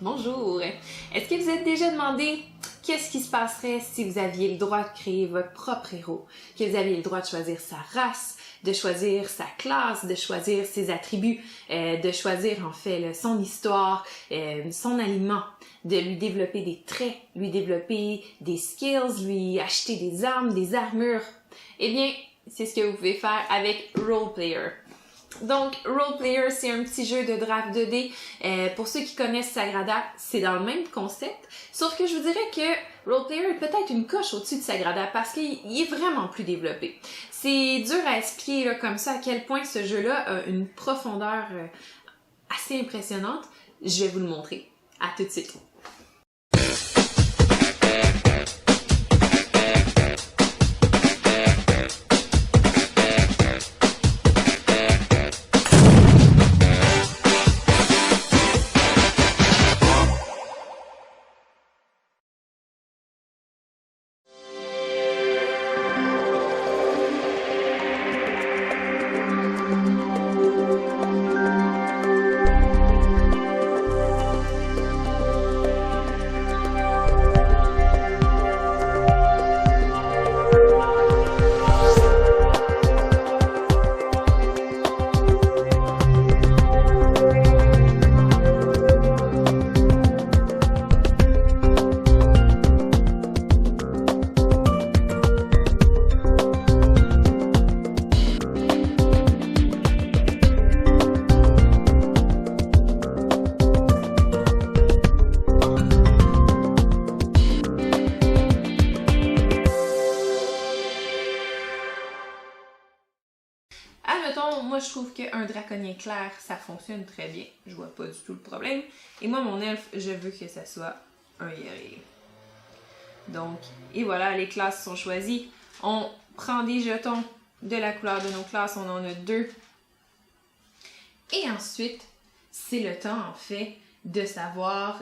Bonjour! Est-ce que vous êtes déjà demandé qu'est-ce qui se passerait si vous aviez le droit de créer votre propre héros? Que vous aviez le droit de choisir sa race, de choisir sa classe, de choisir ses attributs, de choisir en fait son histoire, son aliment, de lui développer des traits, lui développer des skills, lui acheter des armes, des armures? Eh bien, c'est ce que vous pouvez faire avec Role Player. Donc, Role Player, c'est un petit jeu de draft 2D. Pour ceux qui connaissent Sagrada, c'est dans le même concept. Sauf que je vous dirais que Role Player est peut-être une coche au-dessus de Sagrada parce qu'il est vraiment plus développé. C'est dur à expliquer là, comme ça à quel point ce jeu-là a une profondeur assez impressionnante. Je vais vous le montrer. À tout de suite. Admettons, moi je trouve qu'un draconien clair, ça fonctionne très bien. Je vois pas du tout le problème. Et moi, mon elfe, je veux que ça soit un guerrier. Donc, et voilà, les classes sont choisies. On prend des jetons de la couleur de nos classes, on en a 2. Et ensuite, c'est le temps, en fait, de savoir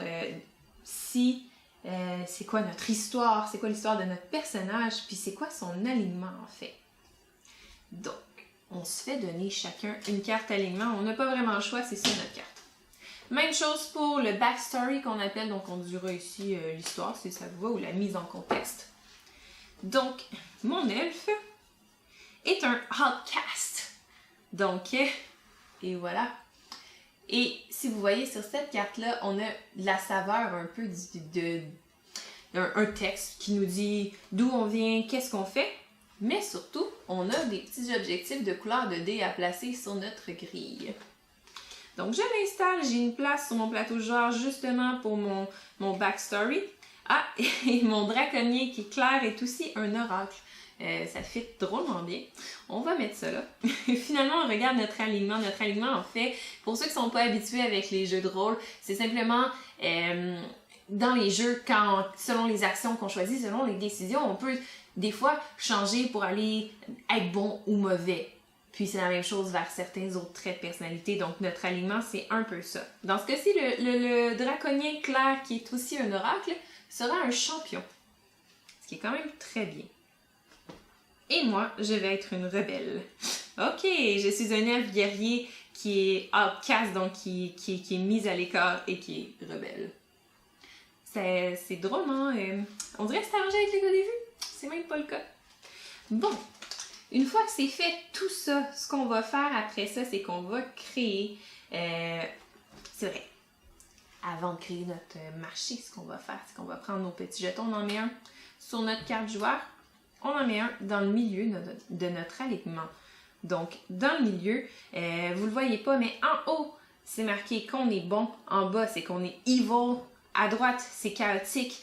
c'est quoi notre histoire, c'est quoi l'histoire de notre personnage, puis c'est quoi son alignement, en fait. Donc, on se fait donner chacun une carte alignement. On n'a pas vraiment le choix, c'est ça notre carte. Même chose pour le backstory qu'on appelle, donc on dira ici l'histoire, si ça vous va, ou la mise en contexte. Donc, mon elfe est un outcast. Donc, et voilà. Et si vous voyez sur cette carte-là, on a la saveur un peu un texte qui nous dit d'où on vient, qu'est-ce qu'on fait. Mais surtout, on a des petits objectifs de couleur de dés à placer sur notre grille. Donc, je l'installe, j'ai une place sur mon plateau de joueur justement pour mon backstory. Ah, et mon draconnier qui est clair est aussi un oracle. Ça fit drôlement bien. On va mettre ça là. Finalement, on regarde notre alignement. Notre alignement, en fait, pour ceux qui ne sont pas habitués avec les jeux de rôle, c'est simplement... dans les jeux, selon les actions qu'on choisit, selon les décisions, on peut des fois changer pour aller être bon ou mauvais. Puis c'est la même chose vers certains autres traits de personnalité. Donc notre alignement, c'est un peu ça. Dans ce cas-ci, le draconien clair, qui est aussi un oracle, sera un champion. Ce qui est quand même très bien. Et moi, je vais être une rebelle. Ok, je suis un elfe guerrier qui est outcast, donc qui est mis à l'écart et qui est rebelle. C'est drôlement... on dirait que c'est arrangé avec les gars des vues. C'est même pas le cas. Bon, une fois que c'est fait tout ça, ce qu'on va faire après ça, c'est qu'on va créer... c'est vrai, avant de créer notre marché, ce qu'on va faire, c'est qu'on va prendre nos petits jetons, on en met un sur notre carte joueur, on en met un dans le milieu de notre alignement. Donc, dans le milieu, vous le voyez pas, mais en haut, c'est marqué qu'on est bon. En bas, c'est qu'on est evil. À droite, c'est chaotique.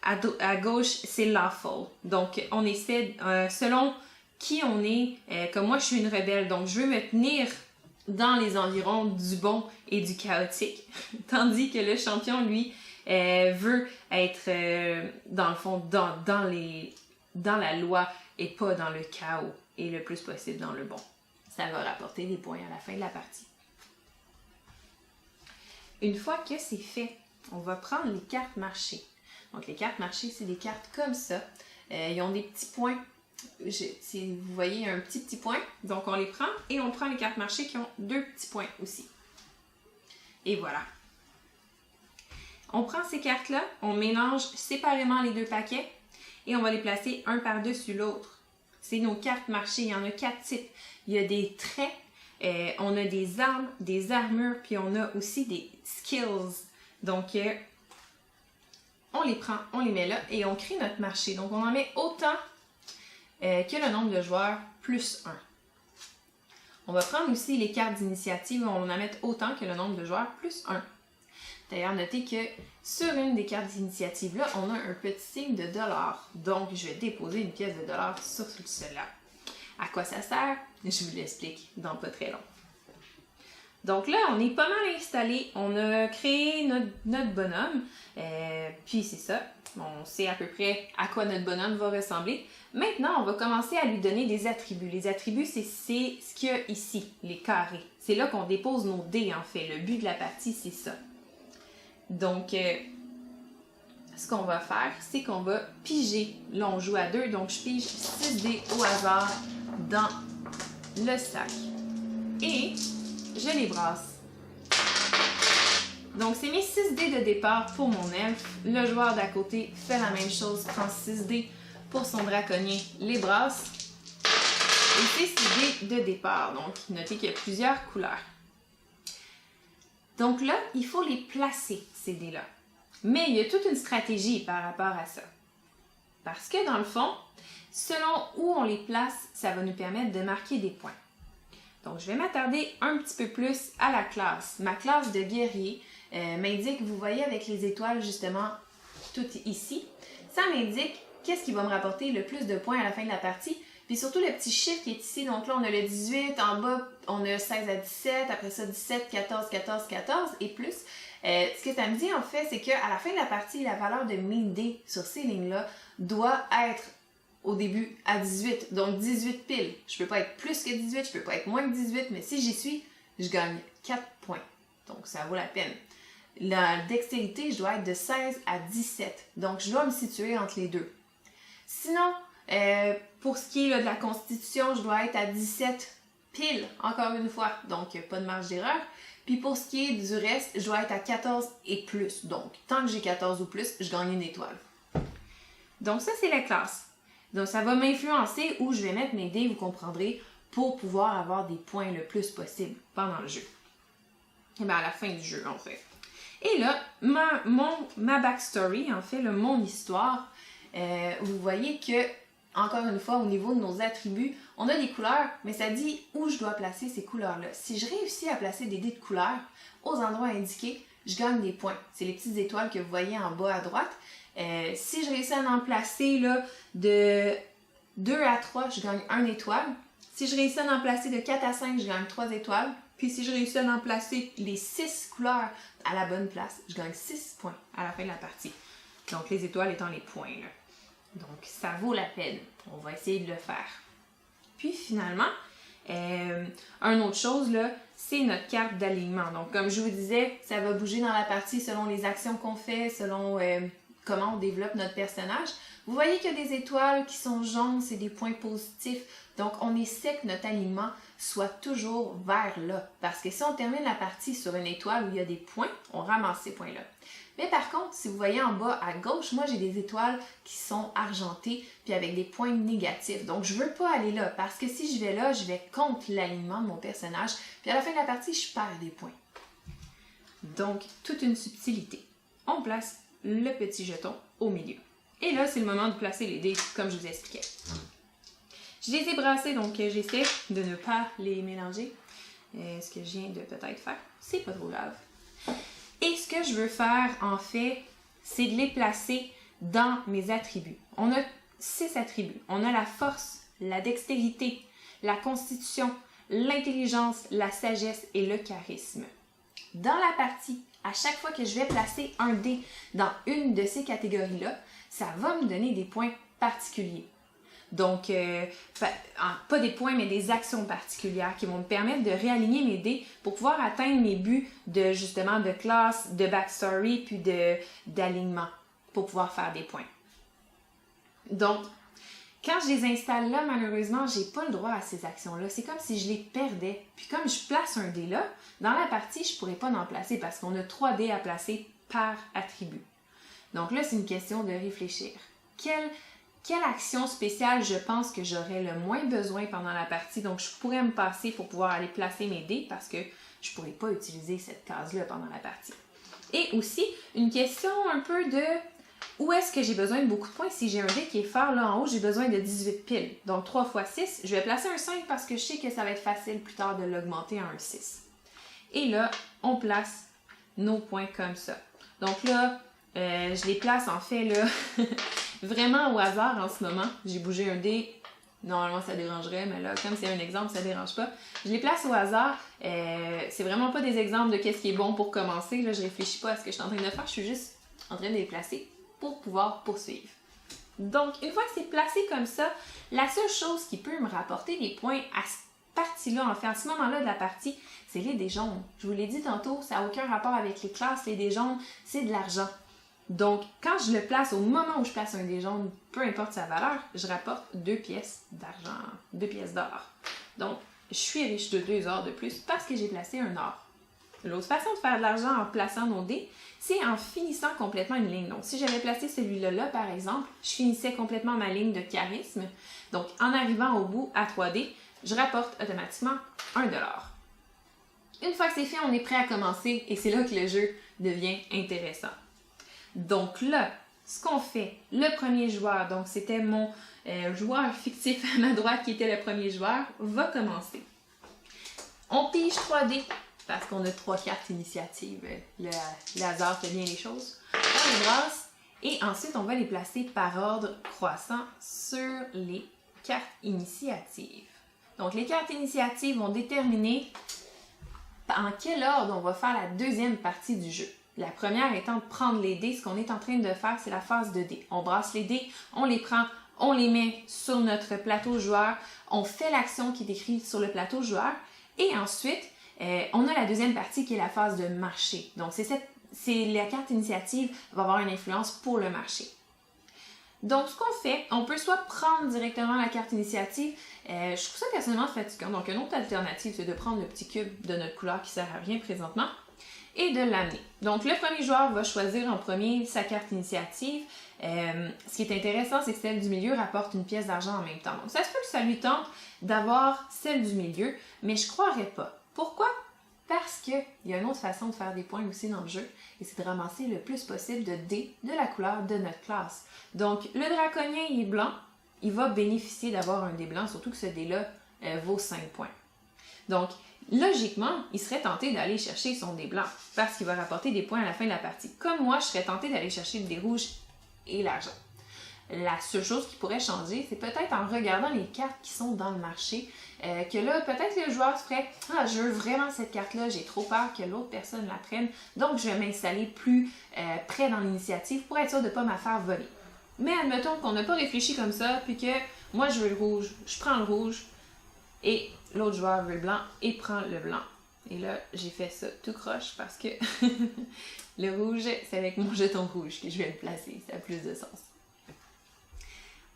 À gauche, c'est lawful. Donc, on essaie, selon qui on est, comme moi, je suis une rebelle. Donc, je veux me tenir dans les environs du bon et du chaotique. Tandis que le champion, lui, veut être, dans le fond, dans la loi et pas dans le chaos. Et le plus possible dans le bon. Ça va rapporter des points à la fin de la partie. Une fois que c'est fait, on va prendre les cartes marché. Donc, les cartes marché, c'est des cartes comme ça. Ils ont des petits points. Si vous voyez un petit point, donc on les prend et on prend les cartes marché qui ont 2 petits points aussi. Et voilà. On prend ces cartes-là, on mélange séparément les 2 paquets et on va les placer un par-dessus l'autre. C'est nos cartes marché, il y en a 4 types. Il y a des traits, on a des armes, des armures, puis on a aussi des skills. Donc, on les prend, on les met là et on crée notre marché. Donc, on en met autant que le nombre de joueurs plus 1. On va prendre aussi les cartes d'initiative, on va en mettre autant que le nombre de joueurs plus 1. D'ailleurs, notez que sur une des cartes d'initiative là, on a un petit signe de dollar. Donc, je vais déposer une pièce de dollar sur celle-là. À quoi ça sert? Je vous l'explique dans pas très long. Donc là, on est pas mal installé. On a créé notre bonhomme. Puis c'est ça. On sait à peu près à quoi notre bonhomme va ressembler. Maintenant, on va commencer à lui donner des attributs. Les attributs, c'est ce qu'il y a ici, les carrés. C'est là qu'on dépose nos dés, en fait. Le but de la partie, c'est ça. Donc, ce qu'on va faire, c'est qu'on va piger. Là, on joue à 2, donc je pige 6 dés au hasard dans le sac. Et je les brasse. Donc, c'est mes 6 dés de départ pour mon elfe. Le joueur d'à côté fait la même chose, prend 6 dés pour son draconnier, les brasse. Et c'est 6 dés de départ. Donc, notez qu'il y a plusieurs couleurs. Donc là, il faut les placer, ces dés-là. Mais il y a toute une stratégie par rapport à ça. Parce que dans le fond, selon où on les place, ça va nous permettre de marquer des points. Donc, je vais m'attarder un petit peu plus à la classe. Ma classe de guerrier m'indique, vous voyez avec les étoiles justement, tout ici, ça m'indique qu'est-ce qui va me rapporter le plus de points à la fin de la partie. Puis surtout le petit chiffre qui est ici, donc là on a le 18, en bas on a 16 à 17, après ça 17, 14, 14, 14 et plus. Ce que ça me dit en fait, c'est qu'à la fin de la partie, la valeur de mes dés sur ces lignes-là doit être au début à 18, donc 18 piles. Je peux pas être plus que 18, je peux pas être moins que 18, mais si j'y suis, je gagne 4 points. Donc ça vaut la peine. La dextérité, je dois être de 16 à 17, donc je dois me situer entre les deux. Sinon, pour ce qui est là, de la constitution, je dois être à 17 piles, encore une fois, donc pas de marge d'erreur. Puis pour ce qui est du reste, je dois être à 14 et plus. Donc, tant que j'ai 14 ou plus, je gagne une étoile. Donc ça, c'est la classe. Donc ça va m'influencer où je vais mettre mes dés, vous comprendrez, pour pouvoir avoir des points le plus possible pendant le jeu. Et bien à la fin du jeu, en fait. Et là, ma backstory, en fait, mon histoire, vous voyez que, encore une fois, au niveau de nos attributs, on a des couleurs, mais ça dit où je dois placer ces couleurs-là. Si je réussis à placer des dés de couleurs aux endroits indiqués, je gagne des points. C'est les petites étoiles que vous voyez en bas à droite. Si je réussis à en placer là, de 2 à 3, je gagne 1 étoile. Si je réussis à en placer de 4 à 5, je gagne 3 étoiles. Puis si je réussis à en placer les 6 couleurs à la bonne place, je gagne 6 points à la fin de la partie. Donc les étoiles étant les points, là. Donc, ça vaut la peine. On va essayer de le faire. Puis, finalement, une autre chose, là, c'est notre carte d'alignement. Donc, comme je vous disais, ça va bouger dans la partie selon les actions qu'on fait, selon comment on développe notre personnage. Vous voyez qu'il y a des étoiles qui sont jaunes, c'est des points positifs. Donc, on essaie que notre alignement soit toujours vers là. Parce que si on termine la partie sur une étoile où il y a des points, on ramasse ces points-là. Mais par contre, si vous voyez en bas à gauche, moi j'ai des étoiles qui sont argentées puis avec des points négatifs. Donc je veux pas aller là parce que si je vais là, je vais contre l'alignement de mon personnage. Puis à la fin de la partie, je perds des points. Donc, toute une subtilité. On place le petit jeton au milieu. Et là, c'est le moment de placer les dés comme je vous expliquais. Je les ai brassés, donc j'essaie de ne pas les mélanger. Ce que je viens de peut-être faire, c'est pas trop grave. Et ce que je veux faire, en fait, c'est de les placer dans mes attributs. On a 6 attributs. On a la force, la dextérité, la constitution, l'intelligence, la sagesse et le charisme. Dans la partie, à chaque fois que je vais placer un dé dans une de ces catégories-là, ça va me donner des points particuliers. Donc, pas des points, mais des actions particulières qui vont me permettre de réaligner mes dés pour pouvoir atteindre mes buts de, justement, de classe, de backstory, puis d'alignement pour pouvoir faire des points. Donc, quand je les installe là, malheureusement, j'ai pas le droit à ces actions-là. C'est comme si je les perdais. Puis comme je place un dé là, dans la partie, je pourrais pas en placer parce qu'on a 3 dés à placer par attribut. Donc là, c'est une question de réfléchir. Quelle action spéciale je pense que j'aurais le moins besoin pendant la partie, donc je pourrais me passer pour pouvoir aller placer mes dés parce que je ne pourrais pas utiliser cette case-là pendant la partie. Et aussi, une question un peu de où est-ce que j'ai besoin de beaucoup de points. Si j'ai un dé qui est fort, là en haut, j'ai besoin de 18 piles. Donc 3 x 6, je vais placer un 5 parce que je sais que ça va être facile plus tard de l'augmenter à un 6. Et là, on place nos points comme ça. Donc là, je les place en fait là vraiment au hasard en ce moment. J'ai bougé un dé. Normalement, ça dérangerait, mais là, comme c'est un exemple, ça ne dérange pas. Je les place au hasard. C'est vraiment pas des exemples de qu'est-ce qui est bon pour commencer. Là, je réfléchis pas à ce que je suis en train de faire. Je suis juste en train de les placer pour pouvoir poursuivre. Donc, une fois que c'est placé comme ça, la seule chose qui peut me rapporter des points à cette partie-là, en fait, à ce moment-là de la partie, c'est les dés jaunes. Je vous l'ai dit tantôt, ça n'a aucun rapport avec les classes. Les dés jaunes, c'est de l'argent. Donc, quand je le place, au moment où je place un dé jaune, peu importe sa valeur, je rapporte 2 pièces d'argent, 2 pièces d'or. Donc, je suis riche de 2 or de plus parce que j'ai placé un or. L'autre façon de faire de l'argent en plaçant nos dés, c'est en finissant complètement une ligne. Donc, si j'avais placé celui-là, par exemple, je finissais complètement ma ligne de charisme. Donc, en arrivant au bout à 3 dés, je rapporte automatiquement 1 $. Une fois que c'est fait, on est prêt à commencer et c'est là que le jeu devient intéressant. Donc là, ce qu'on fait, le premier joueur, donc c'était mon joueur fictif à ma droite qui était le premier joueur, va commencer. On pige 3 dés parce qu'on a 3 cartes initiatives. Le hasard fait bien les choses. On les brasse et ensuite on va les placer par ordre croissant sur les cartes initiatives. Donc les cartes initiatives vont déterminer en quel ordre on va faire la deuxième partie du jeu. La première étant de prendre les dés. Ce qu'on est en train de faire, c'est la phase de dés. On brasse les dés, on les prend, on les met sur notre plateau joueur, on fait l'action qui est décrite sur le plateau joueur et ensuite, on a la deuxième partie qui est la phase de marché. Donc, la carte initiative va avoir une influence pour le marché. Donc, ce qu'on fait, on peut soit prendre directement la carte initiative. Je trouve ça personnellement fatigant. Donc, une autre alternative, c'est de prendre le petit cube de notre couleur qui ne sert à rien présentement et de l'amener. Donc, le premier joueur va choisir en premier sa carte initiative. Ce qui est intéressant, c'est que celle du milieu rapporte une pièce d'argent en même temps. Donc, ça se peut que ça lui tente d'avoir celle du milieu, mais je ne croirais pas. Pourquoi? Parce qu'il y a une autre façon de faire des points aussi dans le jeu, et c'est de ramasser le plus possible de dés de la couleur de notre classe. Donc, le draconien, il est blanc, il va bénéficier d'avoir un dé blanc, surtout que ce dé-là vaut 5 points. Donc, logiquement, il serait tenté d'aller chercher son dé blanc, parce qu'il va rapporter des points à la fin de la partie. Comme moi, je serais tenté d'aller chercher le dé rouge et l'argent. La seule chose qui pourrait changer, c'est peut-être en regardant les cartes qui sont dans le marché, que là, peut-être le joueur se ferait « Ah, je veux vraiment cette carte-là, j'ai trop peur que l'autre personne la prenne, donc je vais m'installer plus près dans l'initiative pour être sûr de ne pas me faire voler. » Mais admettons qu'on n'a pas réfléchi comme ça, puis que moi je veux le rouge, je prends le rouge, et l'autre joueur veut le blanc et prend le blanc. Et là, j'ai fait ça tout croche parce que le rouge, c'est avec mon jeton rouge que je vais le placer, ça a plus de sens.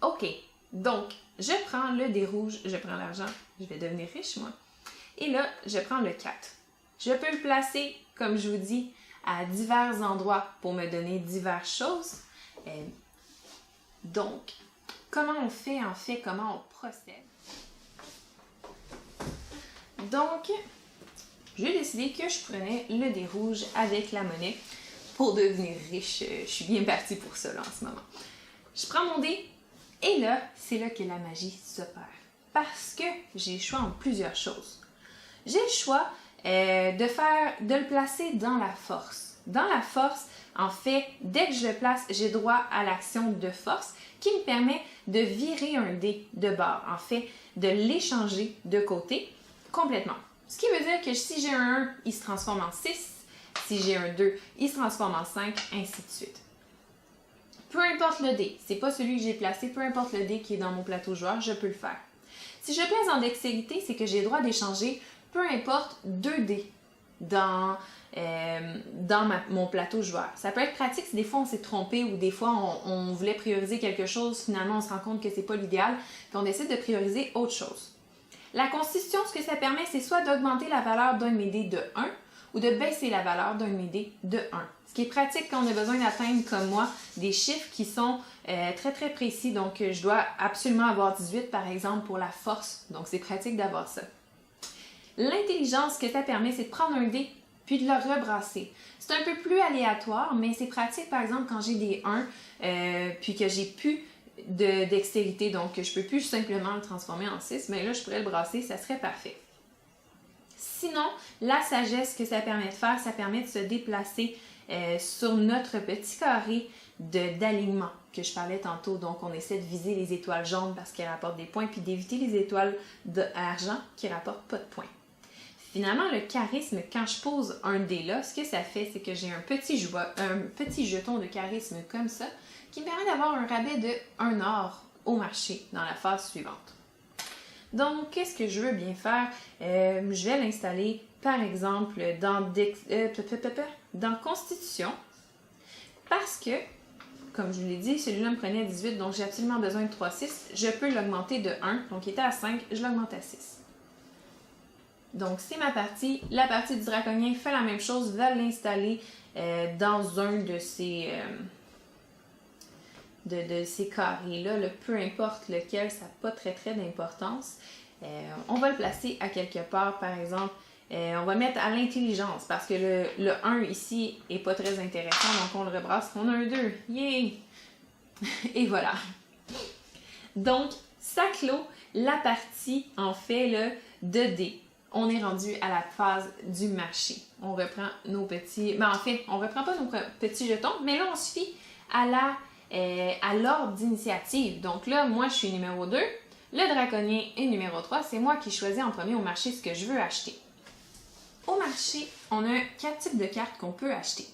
OK, donc, je prends le dé rouge, je prends l'argent, je vais devenir riche, moi. Et là, je prends le 4. Je peux le placer, comme je vous dis, à divers endroits pour me donner diverses choses. Donc, comment on fait, en fait, comment on procède? Donc, j'ai décidé que je prenais le dé rouge avec la monnaie pour devenir riche. Je suis bien partie pour ça, là, en ce moment. Je prends mon dé. Et là, c'est là que la magie s'opère. Parce que j'ai le choix entre plusieurs choses. J'ai le choix de le placer dans la force. Dans la force, en fait, dès que je le place, j'ai droit à l'action de force qui me permet de virer un dé de bord. En fait, de l'échanger de côté complètement. Ce qui veut dire que si j'ai un 1, il se transforme en 6. Si j'ai un 2, il se transforme en 5, ainsi de suite. Peu importe le dé, c'est pas celui que j'ai placé, peu importe le dé qui est dans mon plateau joueur, je peux le faire. Si je place en dextérité, c'est que j'ai le droit d'échanger peu importe 2 dés dans mon plateau joueur. Ça peut être pratique si des fois on s'est trompé ou des fois on voulait prioriser quelque chose, finalement on se rend compte que c'est pas l'idéal, puis on décide de prioriser autre chose. La constitution, ce que ça permet, c'est soit d'augmenter la valeur d'un de mes dés de 1 ou de baisser la valeur d'un de mes dés de 1. Ce qui est pratique quand on a besoin d'atteindre, comme moi, des chiffres qui sont très très précis. Donc, je dois absolument avoir 18 par exemple pour la force. Donc, c'est pratique d'avoir ça. L'intelligence, ce que ça permet, c'est de prendre un dé puis de le rebrasser. C'est un peu plus aléatoire, mais c'est pratique par exemple quand j'ai des 1 puis que j'ai plus de dextérité, donc je peux plus simplement le transformer en 6, mais là je pourrais le brasser, ça serait parfait. Sinon, la sagesse que ça permet de faire, ça permet de se déplacer sur notre petit carré d'alignement que je parlais tantôt. Donc on essaie de viser les étoiles jaunes parce qu'elles rapportent des points, puis d'éviter les étoiles d'argent qui rapportent pas de points. Finalement, le charisme, quand je pose un dé là, ce que ça fait, c'est que j'ai un petit jeton de charisme comme ça, qui me permet d'avoir un rabais de 1 or au marché dans la phase suivante. Donc, qu'est-ce que je veux bien faire? Je vais l'installer, par exemple, dans Constitution, parce que, comme je vous l'ai dit, celui-là me prenait 18, donc j'ai absolument besoin de 3,6. Je peux l'augmenter de 1, donc il était à 5, je l'augmente à 6. Donc, c'est ma partie. La partie du draconien fait la même chose, va l'installer dans un de ces carrés-là, peu importe lequel, ça n'a pas très d'importance. On va le placer à quelque part, par exemple, on va le mettre à l'intelligence, parce que le 1 ici n'est pas très intéressant, donc on le rebrasse, on a un 2, yay! Et voilà. Donc, ça clôt la partie, en fait, là, de dés. On est rendu à la phase du marché. On reprend nos petits... Ben en fait, on ne reprend pas nos petits jetons, mais là, on se fie à l'ordre d'initiative. Donc là, moi, je suis numéro 2. Le draconien est numéro 3. C'est moi qui choisis en premier au marché ce que je veux acheter. Au marché, on a 4 types de cartes qu'on peut acheter.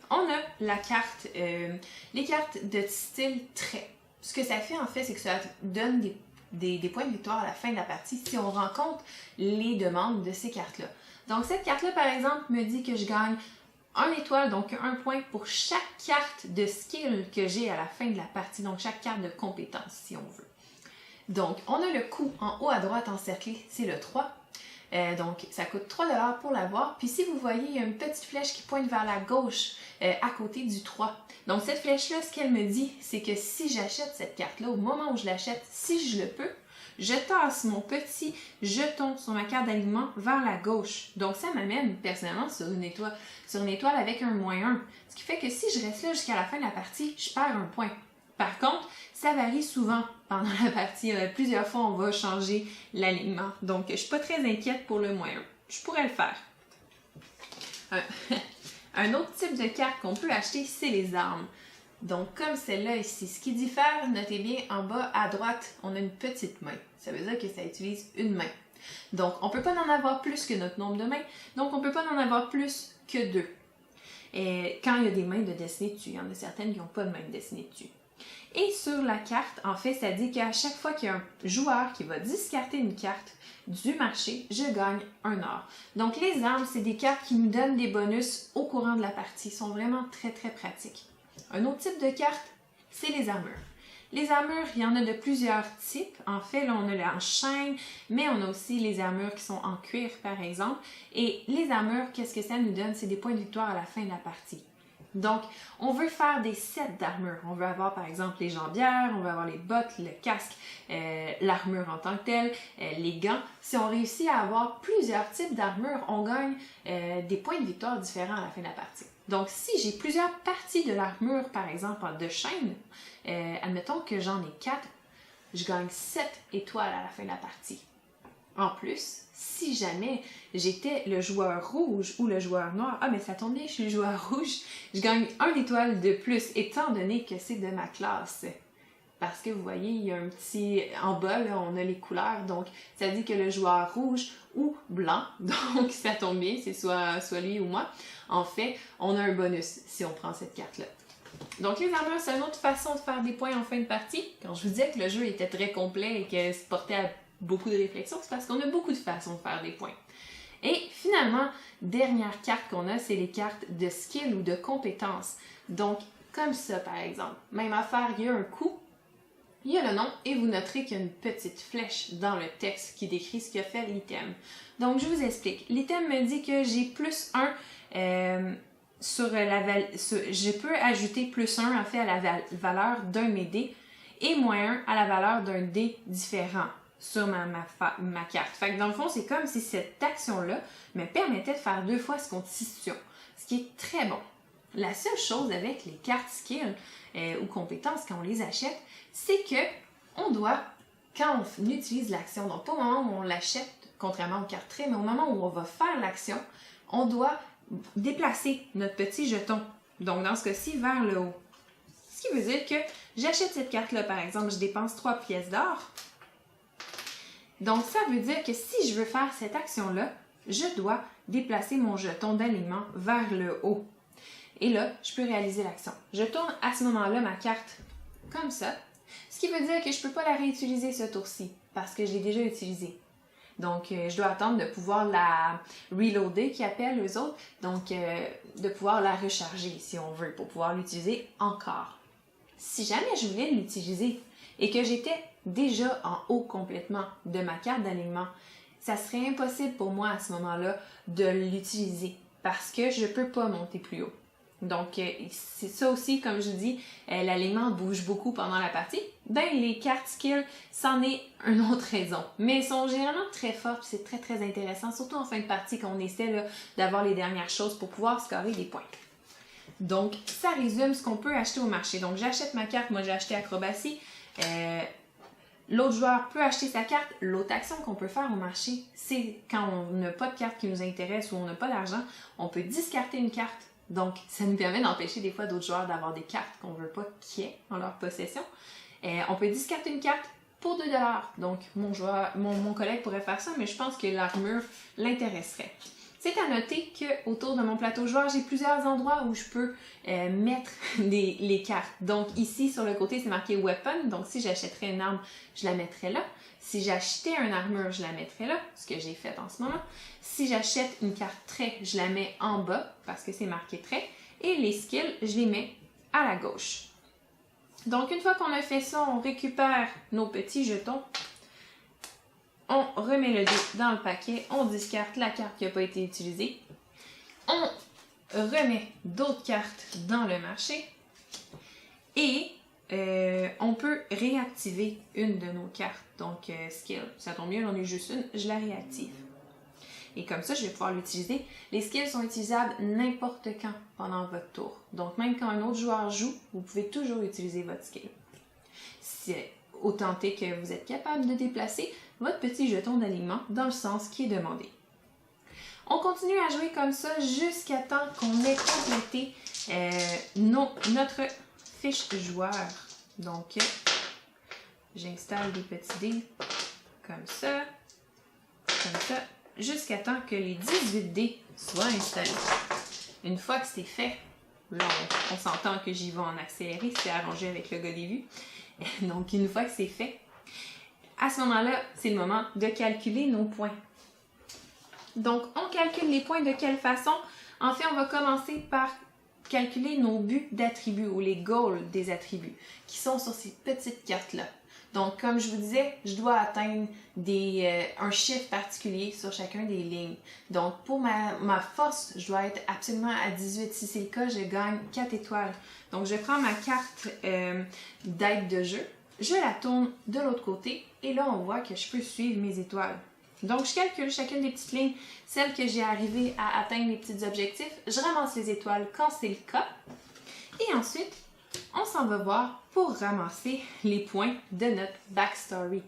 On a la carte, les cartes de style trait. Ce que ça fait, en fait, c'est que ça donne des points de victoire à la fin de la partie si on rencontre les demandes de ces cartes-là. Donc, cette carte-là, par exemple, me dit que je gagne 1 étoile, donc 1 point pour chaque carte de skill que j'ai à la fin de la partie, donc chaque carte de compétence, si on veut. Donc, on a le coût en haut à droite encerclé, c'est le 3. Donc, ça coûte 3 $ pour l'avoir. Puis si vous voyez, il y a une petite flèche qui pointe vers la gauche à côté du 3. Donc, cette flèche-là, ce qu'elle me dit, c'est que si j'achète cette carte-là, au moment où je l'achète, si je le peux, je tasse mon petit jeton sur ma carte d'alignement vers la gauche. Donc, ça m'amène personnellement sur une étoile avec un -1. Ce qui fait que si je reste là jusqu'à la fin de la partie, je perds un point. Par contre, ça varie souvent pendant la partie. Plusieurs fois, on va changer l'alignement. Donc, je ne suis pas très inquiète pour le -1. Je pourrais le faire. Un autre type de carte qu'on peut acheter, c'est les armes. Donc, comme celle-là ici. Ce qui diffère, notez bien, en bas à droite, on a une petite main. Ça veut dire que ça utilise une main. Donc, on ne peut pas en avoir plus que notre nombre de mains. Donc, on ne peut pas en avoir plus que 2. Et quand il y a des mains de dessinée dessus, il y en a certaines qui n'ont pas de main de dessinée dessus. Et sur la carte, en fait, ça dit qu'à chaque fois qu'il y a un joueur qui va discarter une carte du marché, je gagne 1 or. Donc, les armes, c'est des cartes qui nous donnent des bonus au courant de la partie. Ils sont vraiment très pratiques. Un autre type de carte, c'est les armures. Les armures, il y en a de plusieurs types. En fait, là, on a les en chaîne, mais on a aussi les armures qui sont en cuir, par exemple. Et les armures, qu'est-ce que ça nous donne? C'est des points de victoire à la fin de la partie. Donc, on veut faire des sets d'armure. On veut avoir, par exemple, les jambières, on veut avoir les bottes, le casque, l'armure en tant que telle, les gants. Si on réussit à avoir plusieurs types d'armure, on gagne des points de victoire différents à la fin de la partie. Donc, si j'ai plusieurs parties de l'armure, par exemple, de chaîne, admettons que j'en ai 4, je gagne 7 étoiles à la fin de la partie. En plus, si jamais j'étais le joueur rouge ou le joueur noir, mais ça tombe bien, je suis le joueur rouge, je gagne 1 étoile de plus, étant donné que c'est de ma classe. Parce que vous voyez, il y a un petit... En bas, là, on a les couleurs, donc ça dit que le joueur rouge ou blanc, donc ça tombe bien, c'est soit lui ou moi. En fait, on a un bonus si on prend cette carte-là. Donc les armures, c'est une autre façon de faire des points en fin de partie. Quand je vous disais que le jeu était très complet et que se portait à beaucoup de réflexion, c'est parce qu'on a beaucoup de façons de faire des points. Et finalement, dernière carte qu'on a, c'est les cartes de skill ou de compétences. Donc, comme ça, par exemple. Même affaire, il y a un coût. il y a le nom et vous noterez qu'il y a une petite flèche dans le texte qui décrit ce qu'a fait l'item. Donc, je vous explique. L'item me dit que j'ai plus 1 je peux ajouter plus 1 en fait à la valeur d'un de mes dés et moins 1 à la valeur d'un dé différent sur ma carte. Fait que dans le fond, c'est comme si cette action-là me permettait de faire 2 fois ce constitution, ce qui est très bon. La seule chose avec les cartes skill ou compétences quand on les achète, c'est que on doit, quand on utilise l'action, donc pas au moment où on l'achète, contrairement aux cartes traits, mais au moment où on va faire l'action, on doit déplacer notre petit jeton, donc dans ce cas-ci, vers le haut. Ce qui veut dire que j'achète cette carte-là, par exemple, je dépense 3 pièces d'or. Donc, ça veut dire que si je veux faire cette action-là, je dois déplacer mon jeton d'alignement vers le haut. Et là, je peux réaliser l'action. Je tourne à ce moment-là ma carte comme ça, ce qui veut dire que je ne peux pas la réutiliser ce tour-ci, parce que je l'ai déjà utilisée. Donc, je dois attendre de pouvoir la reloader, qui appellent eux autres, donc de pouvoir la recharger, si on veut, pour pouvoir l'utiliser encore. Si jamais je voulais l'utiliser et que j'étais déjà en haut complètement de ma carte d'alignement, ça serait impossible pour moi à ce moment-là de l'utiliser parce que je ne peux pas monter plus haut. Donc, c'est ça aussi, comme je dis, l'alignement bouge beaucoup pendant la partie. Ben, les cartes skill, c'en est une autre raison. Mais elles sont généralement très fortes, c'est très très intéressant, surtout en fin de partie quand on essaie d'avoir les dernières choses pour pouvoir scorer des points. Donc, ça résume ce qu'on peut acheter au marché. Donc, j'achète ma carte, moi j'ai acheté Acrobatie. L'autre joueur peut acheter sa carte. L'autre action qu'on peut faire au marché, c'est quand on n'a pas de carte qui nous intéresse ou on n'a pas d'argent, on peut discarter une carte. Donc, ça nous permet d'empêcher des fois d'autres joueurs d'avoir des cartes qu'on ne veut pas qu'il y ait en leur possession. On peut discarter une carte pour 2 $. Donc, mon collègue pourrait faire ça, mais je pense que l'armure l'intéresserait. C'est à noter qu'autour de mon plateau joueur, j'ai plusieurs endroits où je peux mettre les cartes. Donc ici, sur le côté, c'est marqué Weapon. Donc si j'achèterais une arme, je la mettrais là. Si j'achetais une armure, je la mettrais là, ce que j'ai fait en ce moment. Si j'achète une carte trait, je la mets en bas parce que c'est marqué trait. Et les skills, je les mets à la gauche. Donc une fois qu'on a fait ça, on récupère nos petits jetons. On remet le dé dans le paquet, on discarte la carte qui n'a pas été utilisée. On remet d'autres cartes dans le marché. Et on peut réactiver une de nos cartes. Donc, skill, ça tombe bien, j'en ai juste une, je la réactive. Et comme ça, je vais pouvoir l'utiliser. Les skills sont utilisables n'importe quand pendant votre tour. Donc, même quand un autre joueur joue, vous pouvez toujours utiliser votre skill. C'est autant que vous êtes capable de déplacer votre petit jeton d'alignement dans le sens qui est demandé. On continue à jouer comme ça jusqu'à temps qu'on ait complété notre fiche joueur. Donc, j'installe des petits dés comme ça, jusqu'à temps que les 18 dés soient installés. Une fois que c'est fait, là, on s'entend que j'y vais en accéléré, c'est arrangé avec le gars des vues. Donc, une fois que c'est fait, à ce moment-là, c'est le moment de calculer nos points. Donc, on calcule les points de quelle façon? En fait, on va commencer par calculer nos buts d'attributs ou les goals des attributs qui sont sur ces petites cartes-là. Donc, comme je vous disais, je dois atteindre un chiffre particulier sur chacun des lignes. Donc, pour ma force, je dois être absolument à 18. Si c'est le cas, je gagne 4 étoiles. Donc, je prends ma carte d'aide de jeu, je la tourne de l'autre côté et là, on voit que je peux suivre mes étoiles. Donc, je calcule chacune des petites lignes, celles que j'ai arrivé à atteindre les petits objectifs. Je ramasse les étoiles quand c'est le cas. Et ensuite, on s'en va voir pour ramasser les points de notre backstory,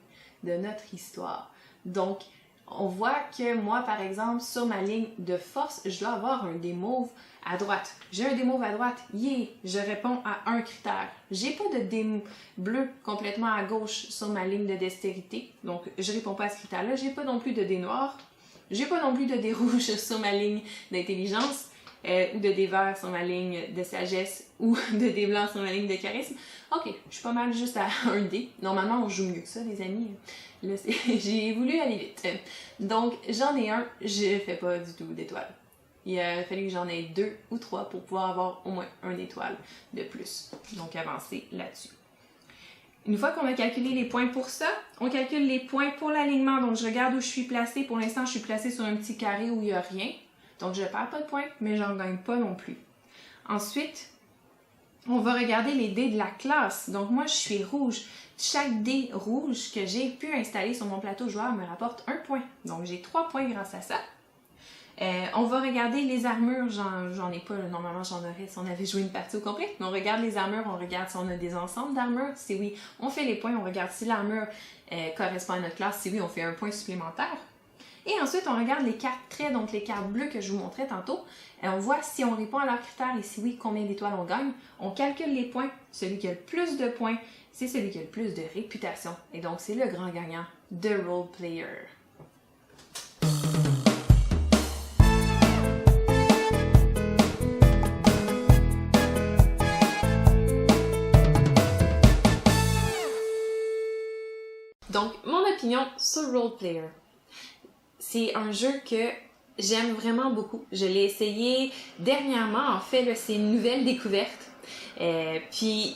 de notre histoire. Donc, on voit que moi, par exemple, sur ma ligne de force, je dois avoir un dé mauve à droite. J'ai un dé mauve à droite, yeah! Je réponds à un critère. J'ai pas de dé bleu complètement à gauche sur ma ligne de dextérité, donc je réponds pas à ce critère-là. J'ai pas non plus de dé noir. J'ai pas non plus de dé rouge sur ma ligne d'intelligence. Ou de dés verts sur ma ligne de sagesse ou de dés blancs sur ma ligne de charisme. Ok, je suis pas mal juste à un dé. Normalement, on joue mieux que ça, les amis. Là, j'ai voulu aller vite. Donc, j'en ai un, je fais pas du tout d'étoiles. Il a fallu que j'en ai 2 ou 3 pour pouvoir avoir au moins 1 étoile de plus. Donc, avancer là-dessus. Une fois qu'on a calculé les points pour ça, on calcule les points pour l'alignement. Donc, je regarde où je suis placée. Pour l'instant, je suis placée sur un petit carré où il n'y a rien. Donc, je ne perds pas de points, mais j'en gagne pas non plus. Ensuite, on va regarder les dés de la classe. Donc, moi, je suis rouge. Chaque dé rouge que j'ai pu installer sur mon plateau joueur me rapporte 1 point. Donc, j'ai 3 points grâce à ça. On va regarder les armures, j'en ai pas, là. Normalement j'en aurais si on avait joué une partie au complet, mais on regarde les armures, on regarde si on a des ensembles d'armures, si oui, on fait les points, on regarde si l'armure correspond à notre classe, si oui, on fait un point supplémentaire. Et ensuite, on regarde les cartes traits, donc les cartes bleues que je vous montrais tantôt. On voit si on répond à leurs critères et si oui, combien d'étoiles on gagne. On calcule les points, celui qui a le plus de points, c'est celui qui a le plus de réputation. Et donc, c'est le grand gagnant de Role Player. Donc, mon opinion sur Role Player. C'est un jeu que j'aime vraiment beaucoup. Je l'ai essayé dernièrement. En fait, là, c'est une nouvelle découverte. Puis,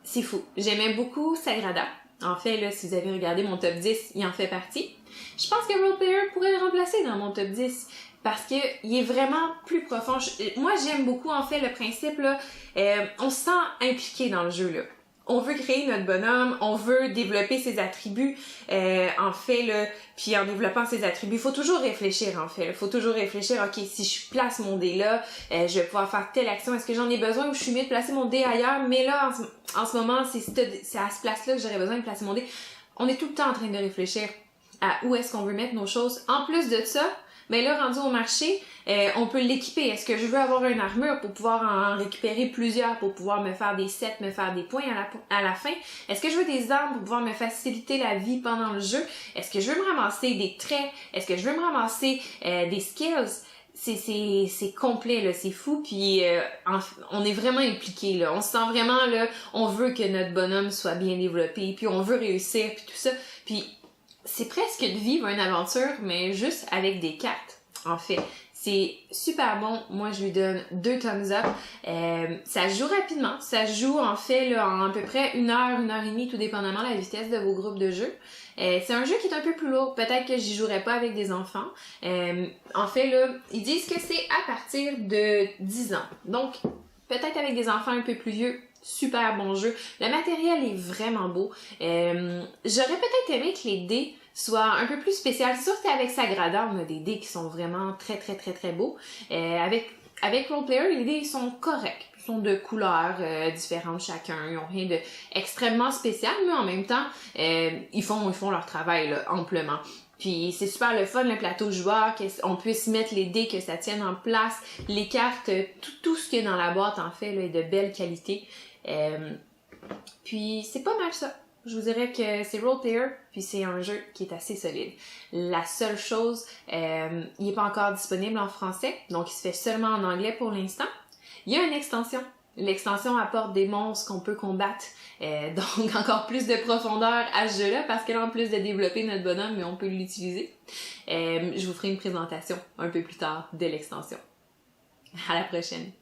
c'est fou. J'aimais beaucoup Sagrada. En fait, là, si vous avez regardé mon top 10, il en fait partie. Je pense que Role Player pourrait le remplacer dans mon top 10 parce qu'il est vraiment plus profond. Moi, j'aime beaucoup, en fait, le principe, là, on se sent impliqué dans le jeu, là. On veut créer notre bonhomme, on veut développer ses attributs, en fait, là, puis en développant ses attributs, il faut toujours réfléchir, en fait. Il faut toujours réfléchir, ok, si je place mon dé là, je vais pouvoir faire telle action, est-ce que j'en ai besoin ou je suis mieux de placer mon dé ailleurs, mais là, en ce moment, c'est à ce place-là que j'aurais besoin de placer mon dé. On est tout le temps en train de réfléchir à où est-ce qu'on veut mettre nos choses. En plus de ça, ben là, rendu au marché, on peut l'équiper. Est-ce que je veux avoir une armure pour pouvoir en récupérer plusieurs, pour pouvoir me faire des sets, me faire des points à la fin? Est-ce que je veux des armes pour pouvoir me faciliter la vie pendant le jeu? Est-ce que je veux me ramasser des traits? Est-ce que je veux me ramasser des skills? C'est complet, là, c'est fou, puis on est vraiment impliqué, là. On se sent vraiment, là, on veut que notre bonhomme soit bien développé, puis on veut réussir, puis tout ça. Puis c'est presque de vivre une aventure, mais juste avec des cartes, en fait. C'est super bon. Moi, je lui donne 2 thumbs up. Ça se joue rapidement. Ça se joue, en fait, là, en à peu près 1 heure, 1 heure et demie, tout dépendamment de la vitesse de vos groupes de jeu. C'est un jeu qui est un peu plus lourd. Peut-être que j'y jouerais pas avec des enfants. En fait, là, ils disent que c'est à partir de 10 ans. Donc, peut-être avec des enfants un peu plus vieux. Super bon jeu. Le matériel est vraiment beau. J'aurais peut-être aimé que les dés soient un peu plus spéciaux. C'est sûr qu'avec Sagrada, on a des dés qui sont vraiment très très très très beaux. Avec Role Player, les dés sont corrects. Ils sont de couleurs différentes chacun. Ils n'ont rien de extrêmement spécial, mais en même temps, ils font leur travail là, amplement. Puis c'est super le fun, le plateau joueur, qu'on puisse mettre les dés, que ça tienne en place, les cartes, tout ce qu'il y a dans la boîte en fait là, est de belle qualité. Puis c'est pas mal ça. Je vous dirais que c'est Role Player, puis c'est un jeu qui est assez solide. La seule chose, il n'est pas encore disponible en français, donc il se fait seulement en anglais pour l'instant. Il y a une extension. L'extension apporte des monstres qu'on peut combattre, donc encore plus de profondeur à ce jeu-là, parce qu'en plus de développer notre bonhomme, mais on peut l'utiliser. Je vous ferai une présentation un peu plus tard de l'extension. À la prochaine!